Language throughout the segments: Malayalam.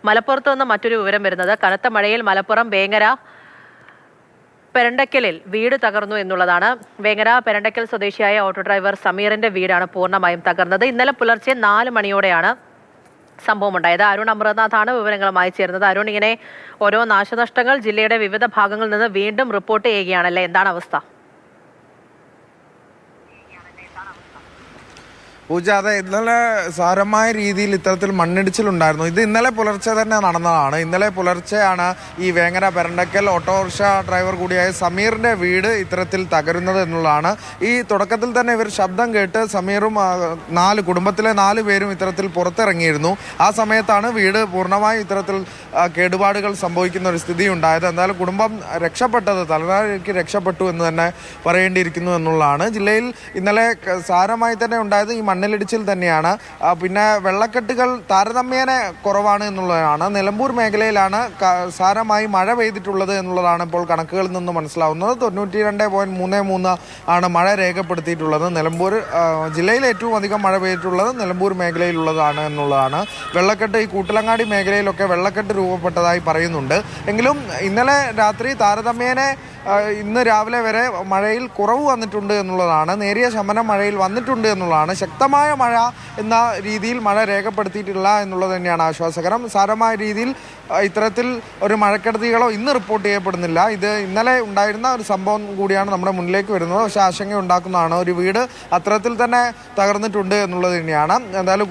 മലപ്പുറത്ത് നിന്ന് മറ്റൊരു വിവരം വരുന്നത് കനത്ത മഴയിൽ മലപ്പുറം വേങ്ങര പെരണ്ടക്കലിൽ വീട് തകർന്നു എന്നുള്ളതാണ്. വേങ്ങര പെരണ്ടക്കൽ സ്വദേശിയായ ഓട്ടോ ഡ്രൈവർ സമീറിന്റെ വീടാണ് പൂർണ്ണമായും തകർന്നത്. ഇന്നലെ പുലർച്ചെ 4 മണിയോടെയാണ് സംഭവം ഉണ്ടായത്. അരുൺ അമൃതനാഥാണ് വിവരങ്ങളുമായി ചേർന്നത്. അരുൺ, ഇങ്ങനെ ഓരോ നാശനഷ്ടങ്ങൾ ജില്ലയുടെ വിവിധ ഭാഗങ്ങളിൽ നിന്ന് വീണ്ടും റിപ്പോർട്ട് ചെയ്യുകയാണല്ലേ, എന്താണ് അവസ്ഥ? പൂജ, അതെ, ഇന്നലെ സാരമായ രീതിയിൽ ഇത്തരത്തിൽ മണ്ണിടിച്ചിലുണ്ടായിരുന്നു. ഇത് ഇന്നലെ പുലർച്ചെ തന്നെ നടന്നതാണ്. ഇന്നലെ പുലർച്ചെയാണ് ഈ വേങ്ങര പെരണ്ടക്കൽ ഓട്ടോറിക്ഷ ഡ്രൈവർ കൂടിയായ സമീറിന്റെ വീട് ഇത്തരത്തിൽ തകരുന്നത് എന്നുള്ളതാണ്. ഈ തുടക്കത്തിൽ തന്നെ ഇവർ ശബ്ദം കേട്ട് സമീറും കുടുംബത്തിലെ 4 പേരും ഇത്തരത്തിൽ പുറത്തിറങ്ങിയിരുന്നു. ആ സമയത്താണ് വീട് പൂർണ്ണമായും ഇത്തരത്തിൽ കേടുപാടുകൾ സംഭവിക്കുന്ന ഒരു സ്ഥിതി ഉണ്ടായത്. എന്തായാലും കുടുംബം രക്ഷപ്പെട്ടത് തലനാരിഴയ്ക്ക് രക്ഷപ്പെട്ടു എന്ന് തന്നെ പറയേണ്ടിയിരിക്കുന്നു എന്നുള്ളതാണ്. ജില്ലയിൽ ഇന്നലെ സാരമായി തന്നെ ഉണ്ടായത് ഈ മണ്ണിലിടിച്ചിൽ തന്നെയാണ്. പിന്നെ വെള്ളക്കെട്ടുകൾ താരതമ്യേന കുറവാണ് എന്നുള്ളതാണ്. നിലമ്പൂർ മേഖലയിലാണ് സാരമായി മഴ പെയ്തിട്ടുള്ളത് എന്നുള്ളതാണ് ഇപ്പോൾ കണക്കുകളിൽ നിന്ന് മനസ്സിലാവുന്നത്. 92.33 ആണ് മഴ രേഖപ്പെടുത്തിയിട്ടുള്ളത്. നിലമ്പൂർ ജില്ലയിൽ ഏറ്റവും അധികം മഴ പെയ്തിട്ടുള്ളത് നിലമ്പൂർ മേഖലയിലുള്ളതാണ് എന്നുള്ളതാണ്. വെള്ളക്കെട്ട് ഈ കൂട്ടിലങ്ങാടി മേഖലയിലൊക്കെ വെള്ളക്കെട്ട് രൂപപ്പെട്ടതായി പറയുന്നുണ്ട്. എങ്കിലും ഇന്നലെ രാത്രി താരതമ്യേന ഇന്ന് രാവിലെ വരെ മഴയിൽ കുറവ് വന്നിട്ടുണ്ട് എന്നുള്ളതാണ്. നേരിയ ശമനം മഴയിൽ വന്നിട്ടുണ്ട് എന്നുള്ളതാണ്. ശക്തമായ മഴ എന്ന രീതിയിൽ മഴ രേഖപ്പെടുത്തിയിട്ടില്ല എന്നുള്ളത് തന്നെയാണ് ആശ്വാസകരം. സാരമായ രീതിയിൽ ഇത്തരത്തിൽ ഒരു മഴക്കെടുതികളോ ഇന്ന് റിപ്പോർട്ട് ചെയ്യപ്പെടുന്നില്ല. ഇത് ഇന്നലെ ഉണ്ടായിരുന്ന ഒരു സംഭവം കൂടിയാണ് നമ്മുടെ മുന്നിലേക്ക് വരുന്നത്. പക്ഷേ ആശങ്ക ഉണ്ടാക്കുന്നതാണ്. ഒരു വീട് അത്തരത്തിൽ തന്നെ തകർന്നിട്ടുണ്ട് എന്നുള്ളത് തന്നെയാണ്. എന്തായാലും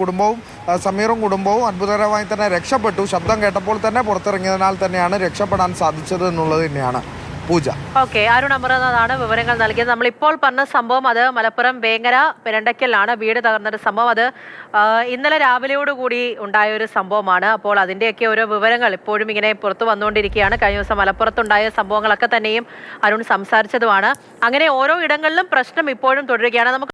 സമീറും കുടുംബവും അത്ഭുതകരമായി തന്നെ രക്ഷപ്പെട്ടു. ശബ്ദം കേട്ടപ്പോൾ തന്നെ പുറത്തിറങ്ങിയതിനാൽ തന്നെയാണ് രക്ഷപ്പെടാൻ സാധിച്ചത് എന്നുള്ളത് തന്നെയാണ്. പൂജ. ഓക്കെ, അരുൺ അമൃതനാഥാണ് വിവരങ്ങൾ നൽകിയത്. നമ്മളിപ്പോൾ പറഞ്ഞ സംഭവം അത് മലപ്പുറം വേങ്ങര പെരണ്ടക്കലിലാണ് വീട് തകർന്നൊരു സംഭവം. അത് ഇന്നലെ രാവിലെയോടുകൂടി ഉണ്ടായ ഒരു സംഭവമാണ്. അപ്പോൾ അതിൻ്റെയൊക്കെ ഓരോ വിവരങ്ങൾ ഇപ്പോഴും ഇങ്ങനെ പുറത്തു വന്നുകൊണ്ടിരിക്കുകയാണ്. കഴിഞ്ഞ ദിവസം മലപ്പുറത്തുണ്ടായ സംഭവങ്ങളൊക്കെ തന്നെയും അരുൺ സംസാരിച്ചതുമാണ്. അങ്ങനെ ഓരോ ഇടങ്ങളിലും പ്രശ്നം ഇപ്പോഴും തുടരുകയാണ്. നമുക്ക്